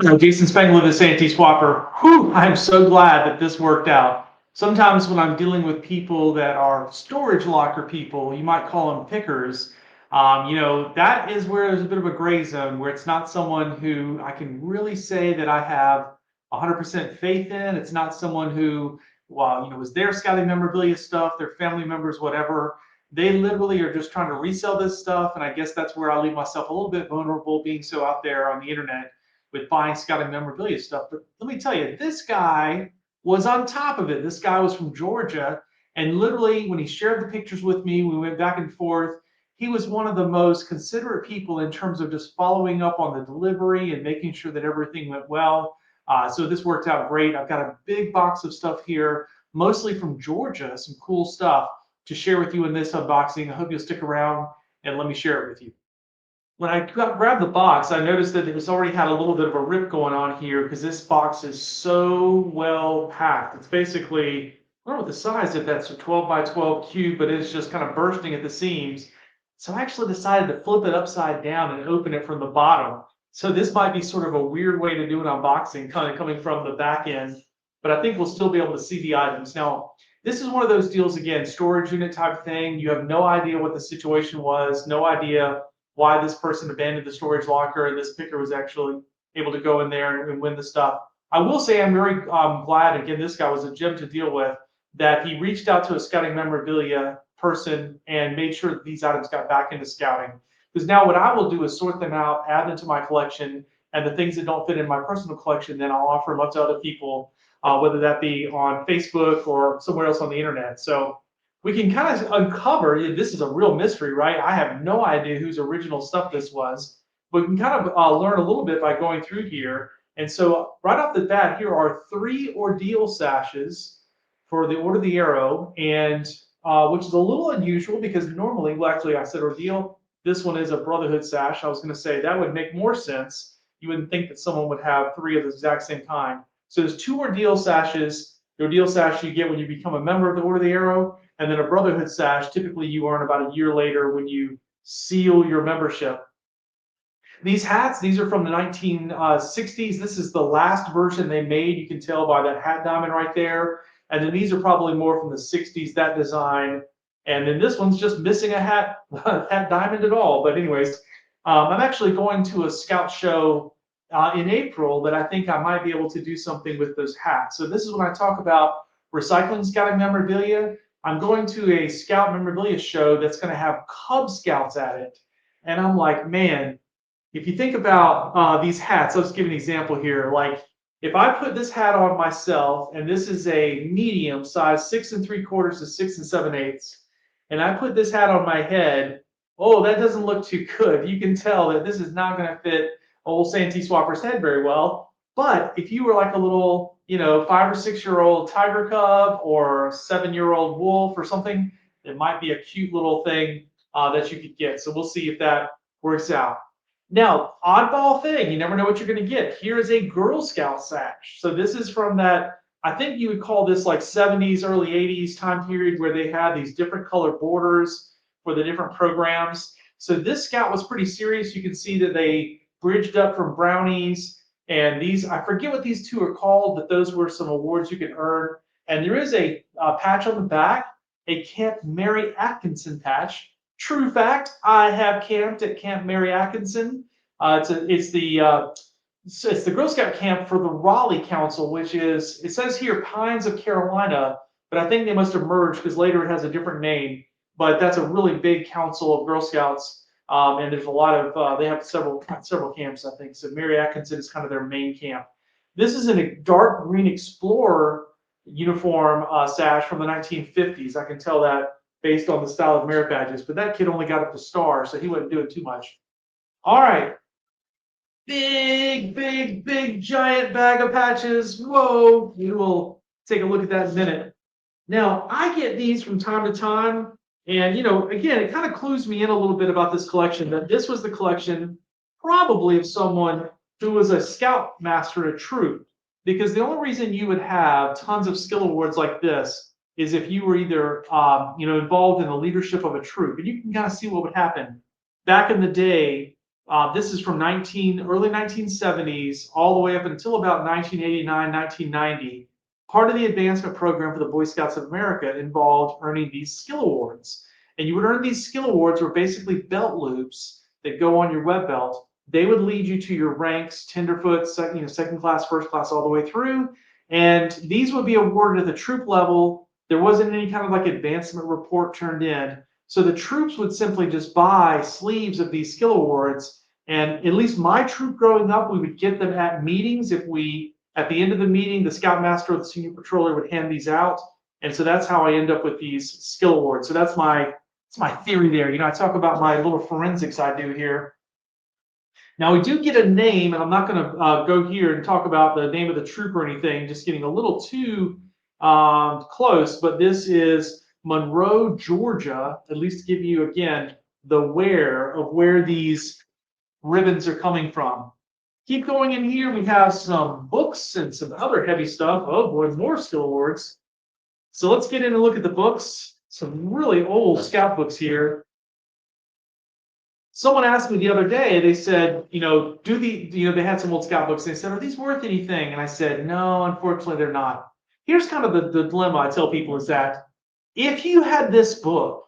Jason Spangler, the Santeeswapper. Whew, I'm so glad that this worked out. Sometimes when I'm dealing with people that are storage locker people, you might call them pickers. That is where there's a bit of a gray zone where it's not someone who I can really say that I have 100% faith in. It's not someone who, well, was their scouting memorabilia stuff, their family members, whatever. They literally are just trying to resell this stuff. And I guess that's where I leave myself a little bit vulnerable being so out there on the internet with buying scouting memorabilia stuff. But let me tell you, this guy was on top of it. This guy was from Georgia. And literally, when he shared the pictures with me, we went back and forth. He was one of the most considerate people in terms of just following up on the delivery and making sure that everything went well. So this worked out great. I've got a big box of stuff here, mostly from Georgia, some cool stuff to share with you in this unboxing. I hope you'll stick around and let me share it with you. When I grabbed the box, I noticed that it was already had a little bit of a rip going on here because this box is so well packed. It's basically, I don't know what the size of that's a 12 by 12 cube, but it's just kind of bursting at the seams. So I actually decided to flip it upside down and open it from the bottom. So this might be sort of a weird way to do an unboxing, kind of coming from the back end, but I think we'll still be able to see the items. Now, this is one of those deals, again, storage unit type thing. You have no idea what the situation was, no idea why this person abandoned the storage locker and this picker was actually able to go in there and win the stuff. I will say I'm very glad, again, this guy was a gem to deal with, that he reached out to a scouting memorabilia person and made sure that these items got back into scouting. Because now what I will do is sort them out, add them to my collection, and the things that don't fit in my personal collection, then I'll offer them up to other people, whether that be on Facebook or somewhere else on the internet. So we can kind of uncover, this is a real mystery, right? I have no idea whose original stuff this was, but we can kind of learn a little bit by going through here. And so right off the bat, here are 3 ordeal sashes for the Order of the Arrow, and which is a little unusual because normally, well, actually I said ordeal, this one is a Brotherhood sash. I was going to say that would make more sense. You wouldn't think that someone would have 3 of the exact same kind. So there's 2 ordeal sashes. The ordeal sash you get when you become a member of the Order of the Arrow, and then a Brotherhood sash, typically you earn about a year later when you seal your membership. These hats, these are from the 1960s. This is the last version they made. You can tell by that hat diamond right there. And then these are probably more from the 60s, that design. And then this one's just missing a hat diamond at all. But anyways, I'm actually going to a scout show in April that I think I might be able to do something with those hats. So this is when I talk about recycling scouting memorabilia. I'm going to a scout memorabilia show that's going to have Cub Scouts at it. And I'm like, man, if you think about these hats, let's give an example here. Like if I put this hat on myself, and this is a medium size 6 3/4 to 6 7/8, and I put this hat on my head, oh, that doesn't look too good. You can tell that this is not going to fit old Santeeswapper's head very well. But if you were like a little, 5 or 6-year-old tiger cub or 7-year-old wolf or something, it might be a cute little thing that you could get. So we'll see if that works out. Now, oddball thing, you never know what you're going to get. Here is a Girl Scout sash. So this is from that, I think you would call this like 70s, early 80s time period where they had these different color borders for the different programs. So this scout was pretty serious. You can see that they bridged up from brownies. And these, I forget what these 2 are called, but those were some awards you could earn. And there is a patch on the back, a Camp Mary Atkinson patch. True fact, I have camped at Camp Mary Atkinson. It's the Girl Scout camp for the Raleigh Council, which is, it says here Pines of Carolina, but I think they must have merged because later it has a different name. But that's a really big council of Girl Scouts. And there's a lot of, they have several camps, I think. So Mary Atkinson is kind of their main camp. This is in a dark green Explorer uniform sash from the 1950s. I can tell that based on the style of merit badges, but that kid only got up to star, so he wasn't doing too much. All right. Big, giant bag of patches. Whoa. We will take a look at that in a minute. Now, I get these from time to time. And, again, it kind of clues me in a little bit about this collection, that this was the collection probably of someone who was a scout master at a troop. Because the only reason you would have tons of skill awards like this is if you were either, involved in the leadership of a troop. And you can kind of see what would happen. Back in the day, This is from early 1970s all the way up until about 1989, 1990. Part of the advancement program for the Boy Scouts of America involved earning these skill awards. And you would earn these skill awards were basically belt loops that go on your web belt. They would lead you to your ranks, tenderfoot, second class, first class, all the way through. And these would be awarded at the troop level. There wasn't any kind of like advancement report turned in. So the troops would simply just buy sleeves of these skill awards. And at least my troop growing up, we would get them at meetings. At the end of the meeting, the scoutmaster or the senior patroller would hand these out. And so that's how I end up with these skill awards. So that's my theory there. I talk about my little forensics I do here. Now we do get a name, and I'm not going to go here and talk about the name of the troop or anything, just getting a little too close, but this is Monroe, Georgia, at least to give you, again, the where these ribbons are coming from. Keep going in here. We have some books and some other heavy stuff. Oh boy, more skill awards. So let's get in and look at the books. Some really old scout books here. Someone asked me the other day, they said, they had some old scout books. And they said, are these worth anything? And I said, no, unfortunately, they're not. Here's kind of the dilemma I tell people is that if you had this book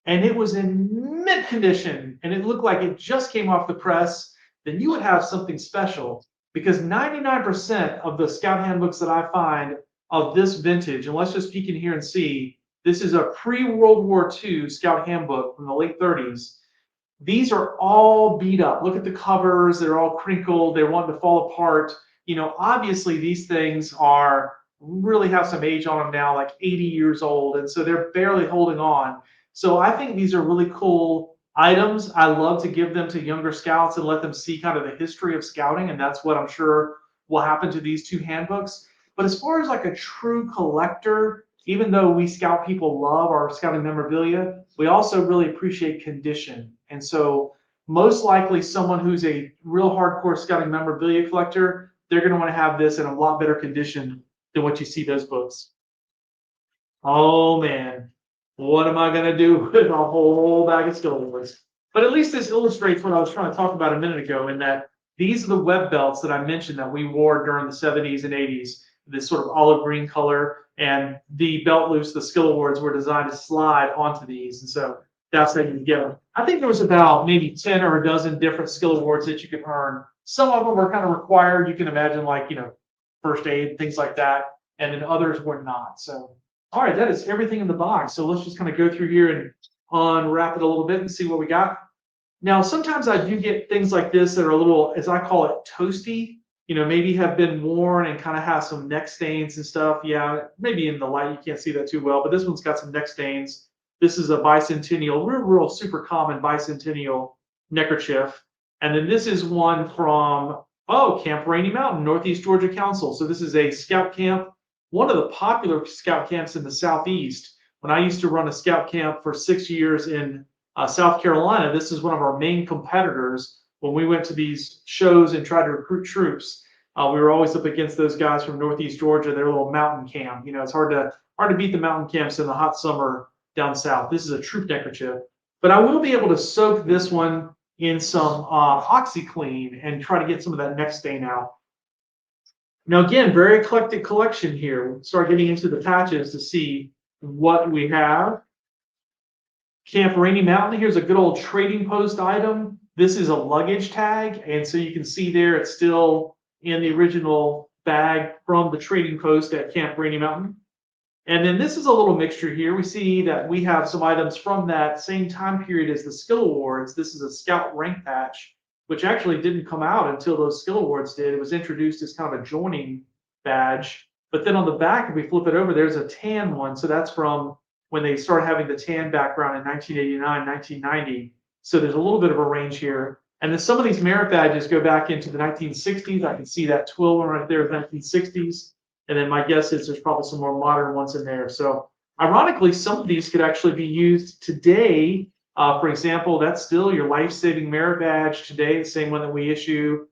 and it was in mint condition and it looked like it just came off the press, then you would have something special, because 99% of the scout handbooks that I find of this vintage, and let's just peek in here and see, this is a pre-World War II scout handbook from the late 30s. These are all beat up. Look at the covers. They're all crinkled. They're wanting to fall apart. Obviously these things really have some age on them now, like 80 years old. And so they're barely holding on. So I think these are really cool items. I love to give them to younger scouts and let them see kind of the history of scouting. And that's what I'm sure will happen to these two handbooks. But as far as like a true collector, even though we scout people love our scouting memorabilia, we also really appreciate condition. And so most likely someone who's a real hardcore scouting memorabilia collector, they're going to want to have this in a lot better condition than what you see those books. Oh man, what am I going to do with a whole bag of skill awards? But at least this illustrates what I was trying to talk about a minute ago, in that these are the web belts that I mentioned that we wore during the 70s and 80s, this sort of olive green color. And the belt loops, the skill awards, were designed to slide onto these. And so that's how you get them. I think there was about maybe 10 or a dozen different skill awards that you could earn. Some of them were kind of required. You can imagine, like, first aid, things like that. And then others were not. So, all right, that is everything in the box. So let's just kind of go through here and unwrap it a little bit and see what we got. Now, sometimes I do get things like this that are a little, as I call it, toasty. Maybe have been worn and kind of have some neck stains and stuff. Yeah, maybe in the light you can't see that too well, but this one's got some neck stains. This is a bicentennial, real super common bicentennial neckerchief. And then this is one from, Camp Rainy Mountain, Northeast Georgia Council. So this is a scout camp, one of the popular scout camps in the Southeast. When I used to run a scout camp for 6 years in South Carolina, this is one of our main competitors. When we went to these shows and tried to recruit troops, we were always up against those guys from Northeast Georgia, their little mountain camp. It's hard to beat the mountain camps in the hot summer down south. This is a troop neckerchief. But I will be able to soak this one in some OxyClean and try to get some of that neck stain out. Now, again, very eclectic collection here. We'll start getting into the patches to see what we have. Camp Rainy Mountain, here's a good old trading post item. This is a luggage tag, and so you can see there it's still in the original bag from the trading post at Camp Rainy Mountain. And then this is a little mixture here. We see that we have some items from that same time period as the skill awards. This is a scout rank patch, which actually didn't come out until those skill awards did. It was introduced as kind of a joining badge. But then on the back, if we flip it over, there's a tan one. So that's from when they started having the tan background in 1989, 1990. So there's a little bit of a range here. And then some of these merit badges go back into the 1960s. I can see that twill one right there, 1960s. And then my guess is there's probably some more modern ones in there. So ironically, some of these could actually be used today. For example, that's still your life-saving merit badge today, the same one that we issue.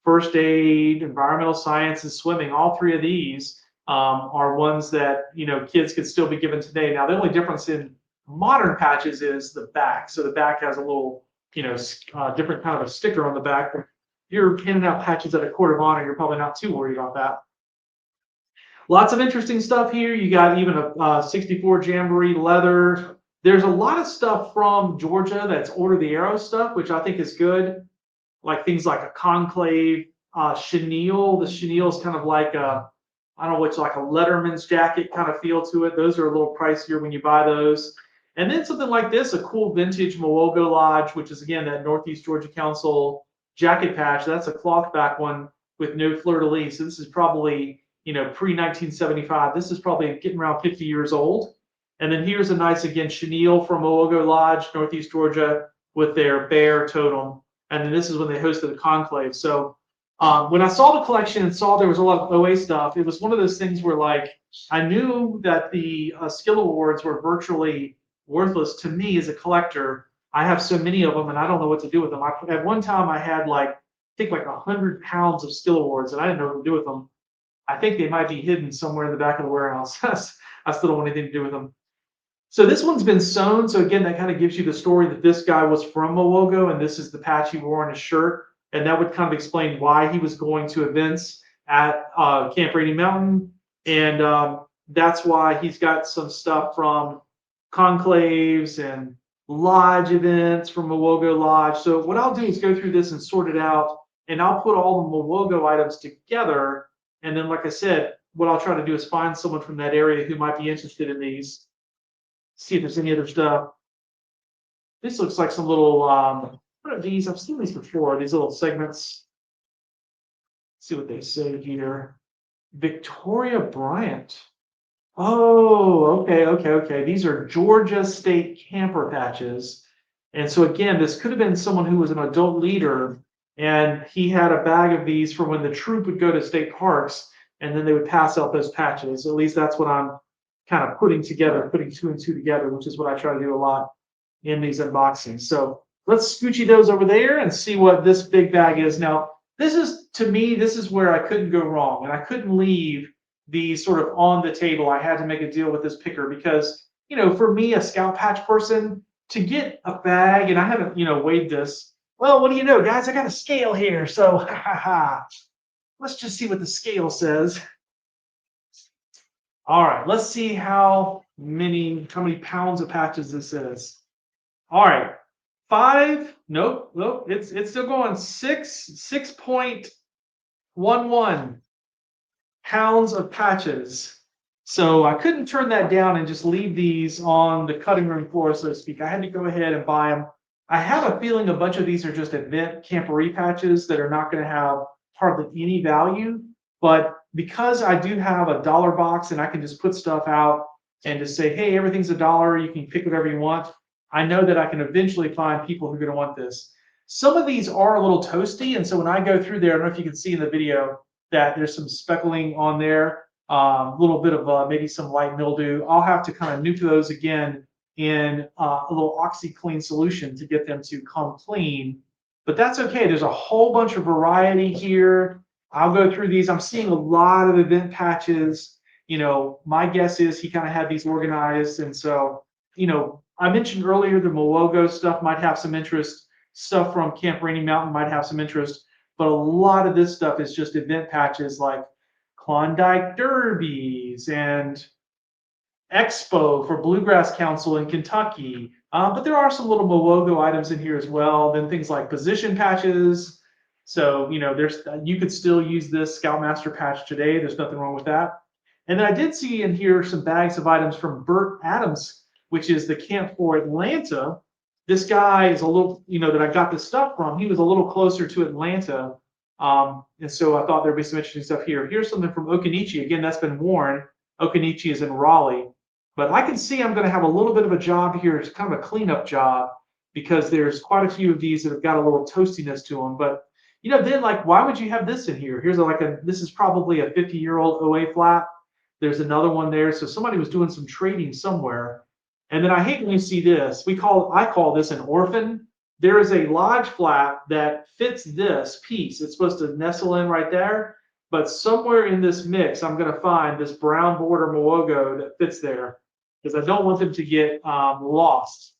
First aid, environmental sciences, swimming, all three of these are ones that kids could still be given today. Now, the only difference in modern patches is the back. So the back has a little different kind of a sticker on the back. If you're handing out patches at a court of honor, you're probably not too worried about that. Lots of interesting stuff here. You got even a 64 Jamboree leather. There's a lot of stuff from Georgia that's Order the Arrow stuff, which I think is good. Like things like a conclave chenille. The chenille is kind of like I don't know, it's like a letterman's jacket kind of feel to it. Those are a little pricier when you buy those. And then something like this, a cool vintage Mowogo Lodge, which is again that Northeast Georgia Council jacket patch. That's a cloth back one with no fleur-de-lis. So this is probably, pre-1975. This is probably getting around 50 years old. And then here's a nice, again, chenille from Mowogo Lodge, Northeast Georgia, with their bear totem. And then this is when they hosted a conclave. So when I saw the collection and saw there was a lot of OA stuff, it was one of those things where, like, I knew that the skill awards were virtually worthless to me as a collector. I have so many of them, and I don't know what to do with them. At one time, I had I think 100 pounds of skill awards, and I didn't know what to do with them. I think they might be hidden somewhere in the back of the warehouse. I still don't want anything to do with them. So this one's been sewn. So again, that kind of gives you the story that this guy was from Mowogo, and this is the patch he wore on his shirt. And that would kind of explain why he was going to events at Camp Rainy Mountain. And that's why he's got some stuff from conclaves and lodge events from Mowogo Lodge. So what I'll do is go through this and sort it out, and I'll put all the Mowogo items together. And then, like I said, what I'll try to do is find someone from that area who might be interested in these. See if there's any other stuff. This looks like some little, what are these? I've seen these before, these little segments. Let's see what they say here. Victoria Bryant. Oh, okay. These are Georgia State camper patches. And so again, this could have been someone who was an adult leader, and he had a bag of these for when the troop would go to state parks, and then they would pass out those patches. At least that's what I'm kind of putting together, putting two and two together, which is what I try to do a lot in these unboxings. So let's scoochy those over there and see what this big bag is. Now, this is where I couldn't go wrong, and I couldn't leave these sort of on the table. I had to make a deal with this picker because, for me, a scout patch person, to get a bag, and I haven't, weighed this. Well, what do you know, guys? I got a scale here, so let's just see what the scale says. All right, let's see how many pounds of patches this is. All right, 5. Nope. It's still going. 6.11 pounds of patches. So I couldn't turn that down and just leave these on the cutting room floor, so to speak. I had to go ahead and buy them. I have a feeling a bunch of these are just event camporee patches that are not going to have hardly any value, but because I do have a dollar box and I can just put stuff out and just say, hey, everything's $1, you can pick whatever you want, I know that I can eventually find people who are going to want this. Some of these are a little toasty, and so when I go through there, I don't know if you can see in the video that there's some speckling on there, a little bit of maybe some light mildew. I'll have to kind of nuke those again in a little OxyClean solution to get them to come clean. But that's okay. There's a whole bunch of variety here. I'll go through these. I'm seeing a lot of event patches. My guess is he kind of had these organized. And so, I mentioned earlier the Mowogo stuff might have some interest. Stuff from Camp Rainy Mountain might have some interest. But a lot of this stuff is just event patches like Klondike Derbies and Expo for Bluegrass Council in Kentucky. But there are some little Mowogo items in here as well. Then things like position patches. So, you could still use this Scoutmaster patch today. There's nothing wrong with that. And then I did see in here some bags of items from Burt Adams, which is the camp for Atlanta. This guy is a little, that I got this stuff from. He was a little closer to Atlanta. And so I thought there'd be some interesting stuff here. Here's something from Okanichi. Again, that's been worn. Okanichi is in Raleigh. But I can see I'm going to have a little bit of a job here. It's kind of a cleanup job because there's quite a few of these that have got a little toastiness to them. But, then why would you have this in here? Here's this is probably a 50-year-old OA flat. There's another one there. So somebody was doing some trading somewhere. And then I hate when you see this. I call this an orphan. There is a lodge flat that fits this piece. It's supposed to nestle in right there. But somewhere in this mix, I'm going to find this brown border Mowogo that fits there because I don't want them to get lost.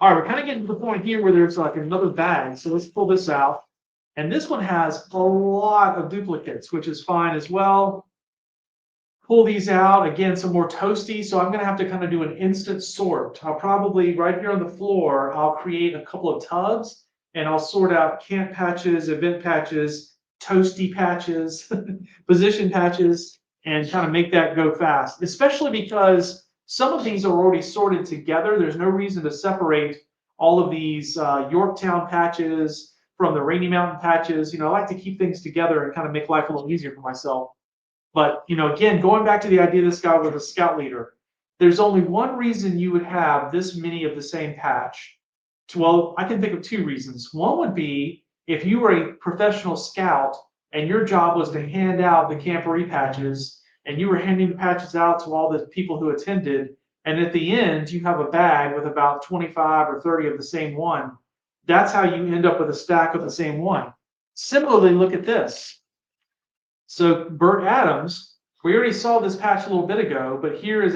All right, we're kind of getting to the point here where there's like another bag. So let's pull this out. And this one has a lot of duplicates, which is fine as well. Pull these out. Again, some more toasty. So I'm going to have to kind of do an instant sort. I'll probably, right here on the floor, I'll create a couple of tubs and I'll sort out camp patches, event patches, toasty patches, position patches, and kind of make that go fast, especially because some of these are already sorted together. There's no reason to separate all of these Yorktown patches from the Rainy Mountain patches. I like to keep things together and kind of make life a little easier for myself. But, again, going back to the idea this guy was a scout leader, there's only one reason you would have this many of the same patch. Well, I can think of two reasons. One would be if you were a professional scout and your job was to hand out the camporee patches and you were handing the patches out to all the people who attended, and at the end you have a bag with about 25 or 30 of the same one. That's how you end up with a stack of the same one. Similarly, look at this. So Burt Adams, we already saw this patch a little bit ago, but here is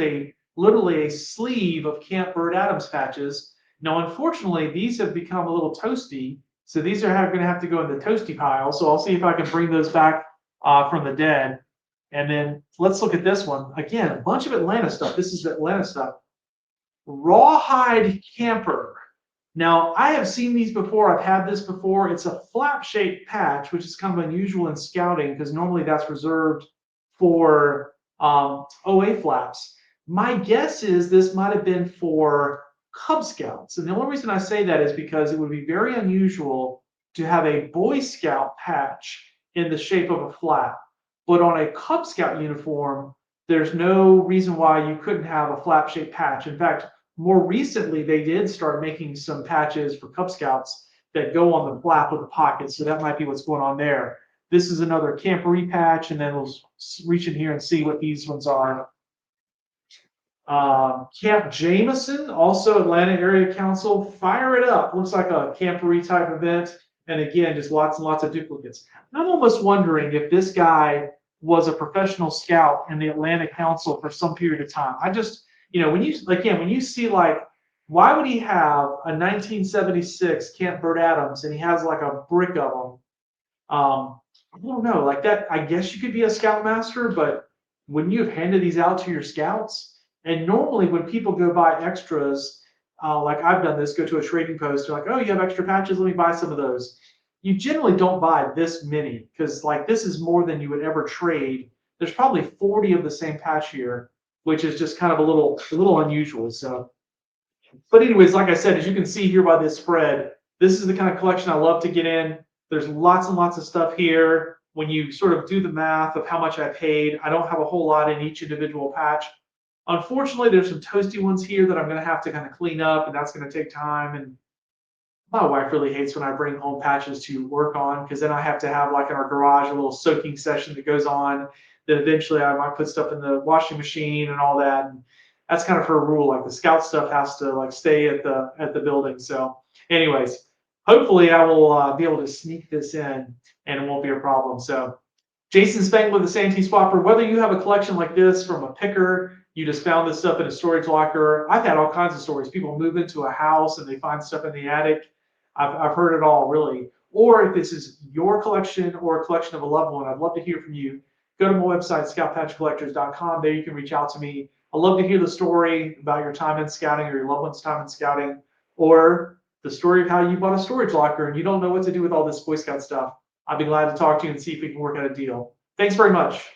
literally a sleeve of Camp Burt Adams patches. Now, unfortunately, these have become a little toasty, so these are going to have to go in the toasty pile. So I'll see if I can bring those back from the dead. And then let's look at this one. Again, a bunch of Atlanta stuff. This is Atlanta stuff. Rawhide camper. Now, I have seen these before. I've had this before. It's a flap-shaped patch, which is kind of unusual in scouting because normally that's reserved for OA flaps. My guess is this might have been for Cub Scouts. And the only reason I say that is because it would be very unusual to have a Boy Scout patch in the shape of a flap. But on a Cub Scout uniform, there's no reason why you couldn't have a flap-shaped patch. In fact, more recently, they did start making some patches for Cub Scouts that go on the flap of the pocket. So that might be what's going on there. This is another camporee patch, and then we'll reach in here and see what these ones are. Camp Jameson, also Atlanta Area Council. Fire it up. Looks like a camporee type event. And again, just lots and lots of duplicates. And I'm almost wondering if this guy was a professional scout in the Atlanta Council for some period of time. I just, when you see like, why would he have a 1976 Camp Burt Adams and he has like a brick of them? I don't know, like that. I guess you could be a scoutmaster, but wouldn't you have handed these out to your scouts? And normally when people go buy extras, like I've done this, go to a trading post, they're like, oh, you have extra patches, let me buy some of those. You generally don't buy this many because like this is more than you would ever trade. There's probably 40 of the same patch here, which is just kind of a little unusual. So, but anyways, like I said, as you can see here by this spread, this is the kind of collection I love to get in. There's lots and lots of stuff here. When you sort of do the math of how much I paid, I don't have a whole lot in each individual patch. Unfortunately, there's some toasty ones here that I'm going to have to kind of clean up, and that's going to take time. And my wife really hates when I bring home patches to work on because then I have to have like in our garage a little soaking session that goes on. Then eventually I might put stuff in the washing machine and all that. And that's kind of her rule. Like the scout stuff has to like stay at the building. So, anyways, hopefully I will be able to sneak this in and it won't be a problem. So, Jason Spangler with the Santeeswapper. Whether you have a collection like this from a picker, you just found this stuff in a storage locker. I've had all kinds of stories. People move into a house and they find stuff in the attic. I've heard it all, really. Or if this is your collection or a collection of a loved one, I'd love to hear from you. Go to my website, scoutpatchcollectors.com. There you can reach out to me. I'd love to hear the story about your time in scouting or your loved one's time in scouting, or the story of how you bought a storage locker and you don't know what to do with all this Boy Scout stuff. I'd be glad to talk to you and see if we can work out a deal. Thanks very much.